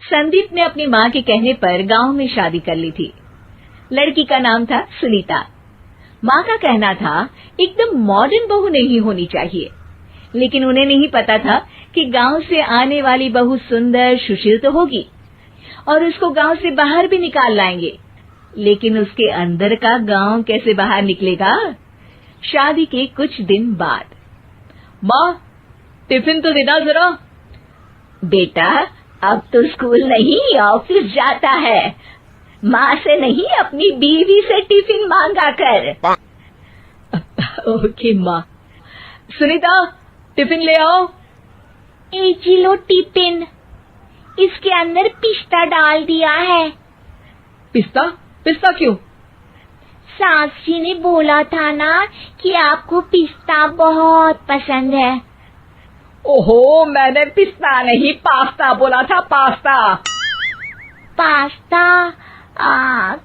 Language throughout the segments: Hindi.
संदीप ने अपनी माँ के कहने पर गांव में शादी कर ली थी। लड़की का नाम था सुनीता। माँ का कहना था एकदम मॉडर्न बहू नहीं होनी चाहिए, लेकिन उन्हें नहीं पता था कि गांव से आने वाली बहू सुंदर सुशील तो होगी और उसको गांव से बाहर भी निकाल लाएंगे, लेकिन उसके अंदर का गांव कैसे बाहर निकलेगा। शादी के कुछ दिन बाद, माँ टिफिन तो देना जरा। बेटा अब तो स्कूल नहीं ऑफिस जाता है, माँ से नहीं अपनी बीवी से टिफिन मांगा कर। ओके माँ। सुनीता टिफिन ले आओ। एक लो टिफिन, इसके अंदर पिस्ता डाल दिया है। पिस्ता? पिस्ता क्यों? सास जी ने बोला था ना कि आपको पिस्ता बहुत पसंद है। ओहो, मैंने पिस्ता नहीं पास्ता बोला था, पास्ता। पास्ता?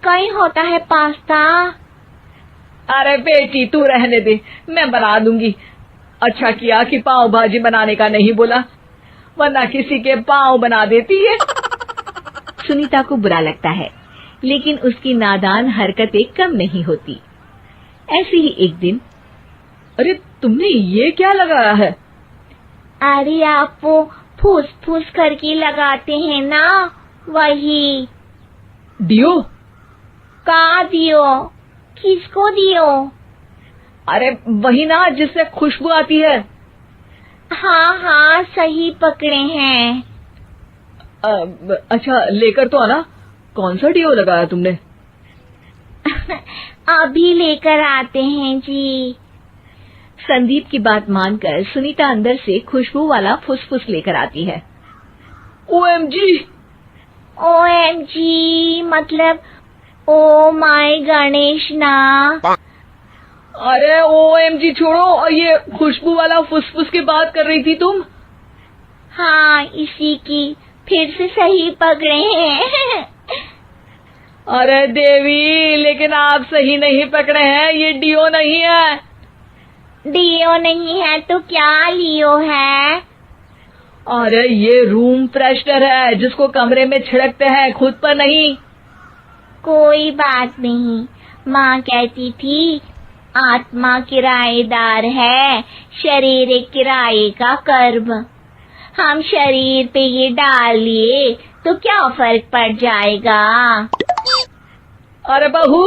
कहीं होता है पास्ता? अरे बेटी तू रहने दे, मैं बना दूंगी। अच्छा किया कि पाव भाजी बनाने का नहीं बोला, वरना किसी के पाव बना देती है। सुनीता को बुरा लगता है, लेकिन उसकी नादान हरकतें कम नहीं होती। ऐसे ही एक दिन, अरे तुमने ये क्या लगाया है? अरे आप वो फूस फूस करके लगाते हैं ना, वही। डियो? का दियो? किसको दियो? अरे वही ना जिससे खुशबू आती है। हाँ सही पकड़े हैं। अच्छा लेकर तो आना। कौन सा डियो लगाया तुमने? अभी लेकर आते हैं जी। संदीप की बात मानकर सुनीता अंदर से खुशबू वाला फुसफुस लेकर आती है। ओएमजी! ओएमजी मतलब ओ माय गणेश ना। अरे ओएमजी छोड़ो, और ये खुशबू वाला फुसफुस की बात कर रही थी तुम? हाँ इसी की, फिर से सही पकड़े हैं। अरे देवी, लेकिन आप सही नहीं पकड़े हैं, ये डियो नहीं है। डियो नहीं है तो क्या लियो है? अरे ये रूम फ्रेशनर है, जिसको कमरे में छिड़कते हैं, खुद पर नहीं। कोई बात नहीं, माँ कहती थी आत्मा किराएदार है, शरीर एक किराए का कर्म। हम शरीर पे ये डाल लिए तो क्या फर्क पड़ जाएगा। अरे बहू,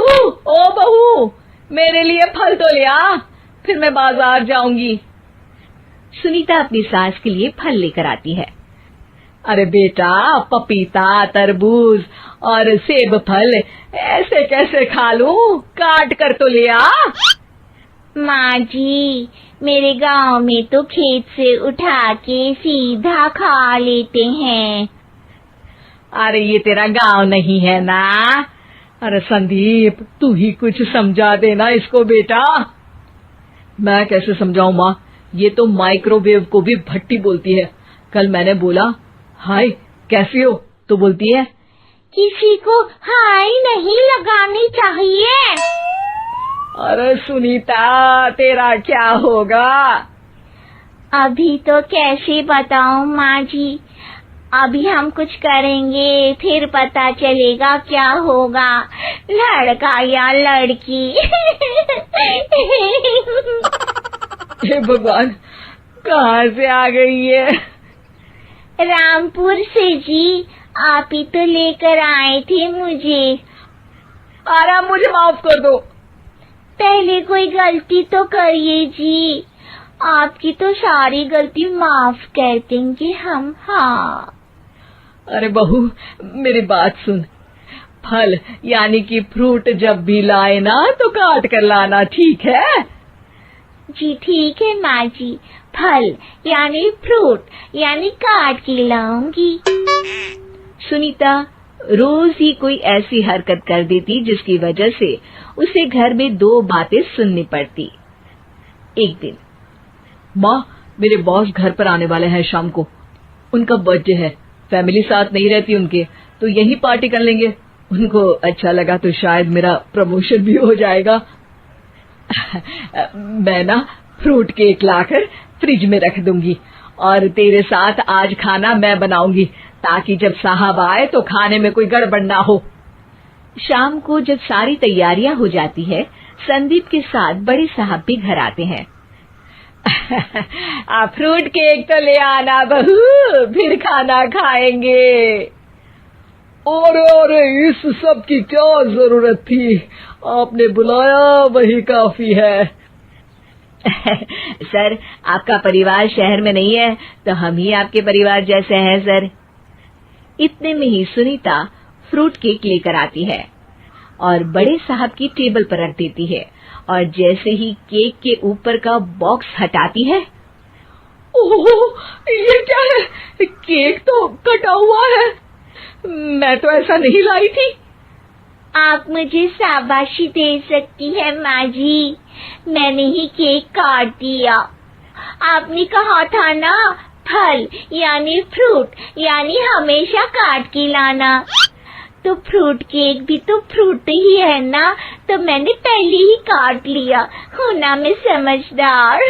ओ बहू, मेरे लिए फल तो ले आ, फिर मैं बाजार जाऊंगी। सुनीता अपनी सास के लिए फल लेकर आती है। अरे बेटा, पपीता, तरबूज और सेब फल ऐसे कैसे खा लूं? काट कर तो ले आ। माँ जी, मेरे गांव में तो खेत से उठा के सीधा खा लेते हैं। अरे ये तेरा गांव नहीं है ना। अरे संदीप, तू ही कुछ समझा देना इसको बेटा। मैं कैसे समझाऊं माँ, ये तो माइक्रोवेव को भी भट्टी बोलती है। कल मैंने बोला हाय कैसी हो, तो बोलती है किसी को हाय नहीं लगानी चाहिए। अरे सुनीता, तेरा क्या होगा? अभी तो कैसे बताऊं माँ जी, अभी हम कुछ करेंगे फिर पता चलेगा क्या होगा, लड़का या लड़की। हे भगवान, कहाँ से आ गई है? रामपुर से जी, आप ही तो लेकर आए थे मुझे। अरे मुझे माफ कर दो। पहले कोई गलती तो करिए जी, आपकी तो सारी गलती माफ कर देंगे हम। हाँ अरे बहू, मेरी बात सुन। फल यानी कि फ्रूट जब भी लाए ना तो काट कर लाना, ठीक है? जी ठीक है माँ जी, फल यानी फ्रूट यानी काट के लाऊंगी। सुनीता रोज ही कोई ऐसी हरकत कर देती जिसकी वजह से उसे घर में दो बातें सुननी पड़ती। एक दिन, माँ मेरे बॉस घर पर आने वाले हैं शाम को, उनका बर्थडे है, फैमिली साथ नहीं रहती उनके, तो यही पार्टी कर लेंगे। उनको अच्छा लगा तो शायद मेरा प्रमोशन भी हो जाएगा। मैं ना फ्रूट केक लाकर फ्रिज में रख दूंगी और तेरे साथ आज खाना मैं बनाऊंगी, ताकि जब साहब आए तो खाने में कोई गड़बड़ ना हो। शाम को जब सारी तैयारियां हो जाती है, संदीप के साथ बड़े साहब भी घर आते हैं। फ्रूट केक तो ले आना बहू, फिर खाना खाएंगे। अरे इस सब की क्या जरूरत थी, आपने बुलाया वही काफी है। सर, आपका परिवार शहर में नहीं है तो हम ही आपके परिवार जैसे हैं सर। इतने में ही सुनीता फ्रूट केक लेकर आती है और बड़े साहब की टेबल पर रख देती है, और जैसे ही केक के ऊपर का बॉक्स हटाती है, ओह, ये क्या है? केक तो कटा हुआ है, मैं तो ऐसा नहीं लाई थी। आप मुझे शाबाशी दे सकती है माँ जी, मैंने ही केक काट दिया। आपने कहा था ना, फल यानी फ्रूट यानी हमेशा काट के लाना, तो फ्रूट केक भी तो फ्रूट ही है ना, तो मैंने पहले ही काट लिया। हूँ ना मैं समझदार।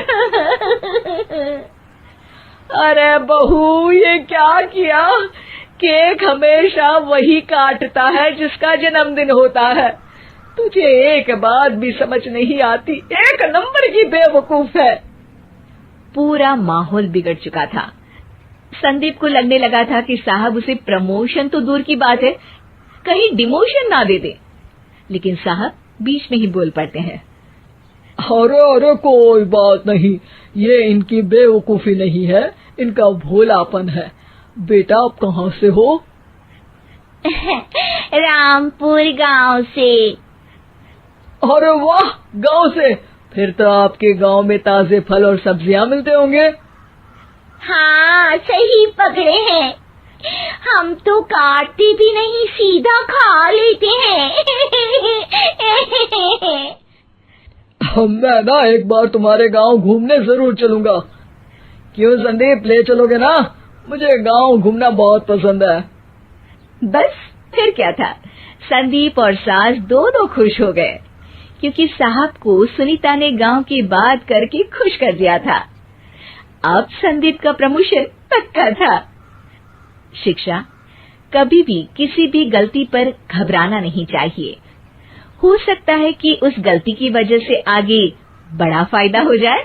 अरे बहू, ये क्या किया? केक हमेशा वही काटता है जिसका जन्मदिन होता है। तुझे एक बात भी समझ नहीं आती, एक नंबर की बेवकूफ है। पूरा माहौल बिगड़ चुका था। संदीप को लगने लगा था कि साहब उसे प्रमोशन तो दूर की बात है, कहीं डिमोशन ना दे दे, लेकिन साहब बीच में ही बोल पड़ते हैं। अरे कोई बात नहीं, ये इनकी बेवकूफी नहीं है, इनका भोलापन है। बेटा, आप कहाँ से हो? रामपुर गांव से। अरे वाह, गांव से? फिर तो आपके गांव में ताजे फल और सब्जियां मिलते होंगे। हाँ, सही पकड़े हैं। हम तो काटते भी नहीं, सीधा खा लेते हैं। मैं ना एक बार तुम्हारे गांव घूमने जरूर चलूंगा। क्यों संदीप, ले चलोगे ना? मुझे गांव घूमना बहुत पसंद है। बस फिर क्या था, संदीप और सास दोनों खुश हो गए, क्योंकि साहब को सुनीता ने गांव की बात करके खुश कर दिया था। अब संदीप का प्रमोशन पक्का था। शिक्षा, कभी भी किसी भी गलती पर घबराना नहीं चाहिए। हो सकता है कि उस गलती की वजह से आगे बड़ा फायदा हो जाए।